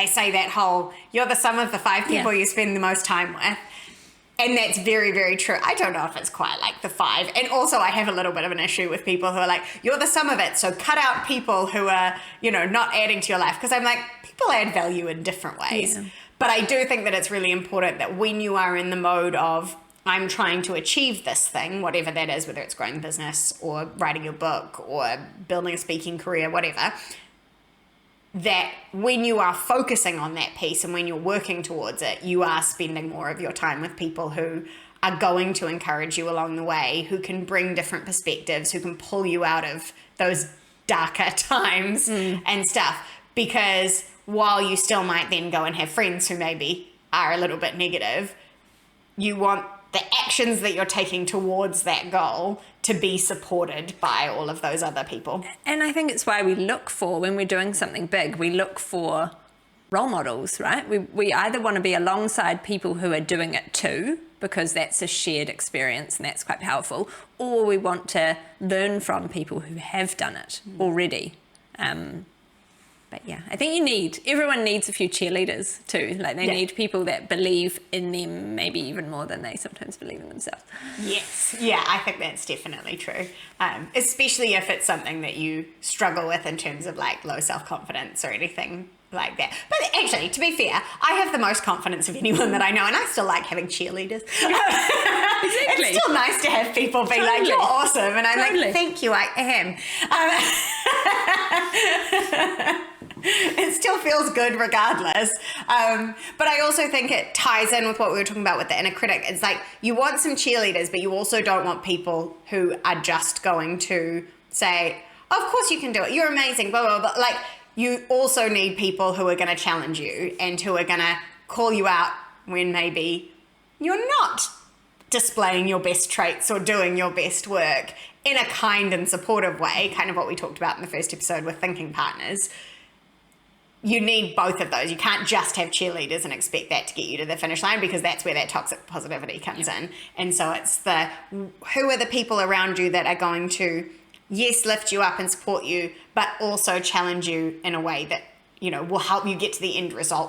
they say that whole, you're the sum of the 5 people you spend the most time with. And that's very, very true. I don't know if it's quite like the 5. And also I have a little bit of an issue with people who are like, you're the sum of it. So cut out people who are, not adding to your life. Because I'm like, people add value in different ways. Yeah. But I do think that it's really important that when you are in the mode of, I'm trying to achieve this thing, whatever that is, whether it's growing business or writing your book or building a speaking career, whatever, that when you are focusing on that piece and when you're working towards it, you are spending more of your time with people who are going to encourage you along the way, who can bring different perspectives, who can pull you out of those darker times and stuff. Because while you still might then go and have friends who maybe are a little bit negative, you want the actions that you're taking towards that goal to be supported by all of those other people. And I think it's why we look for, when we're doing something big, we look for role models, right? We either want to be alongside people who are doing it too, because that's a shared experience and that's quite powerful, or we want to learn from people who have done it already. But yeah, I think everyone needs a few cheerleaders too. Like they need people that believe in them maybe even more than they sometimes believe in themselves. Yes. Yeah, I think that's definitely true. Especially if it's something that you struggle with in terms of like low self-confidence or anything like that. But actually, to be fair, I have the most confidence of anyone that I know, and I still like having cheerleaders. Exactly. It's still nice to have people be like, you're awesome. And I'm like, thank you, I am. It still feels good regardless. But I also think it ties in with what we were talking about with the inner critic. It's like you want some cheerleaders, but you also don't want people who are just going to say, of course you can do it, you're amazing, blah, blah, blah. Like, you also need people who are going to challenge you and who are going to call you out when maybe you're not displaying your best traits or doing your best work in a kind and supportive way, kind of what we talked about in the first episode with thinking partners. You need both of those. You can't just have cheerleaders and expect that to get you to the finish line, because that's where that toxic positivity comes in. And so it's who are the people around you that are going to, yes, lift you up and support you, but also challenge you in a way that, will help you get to the end result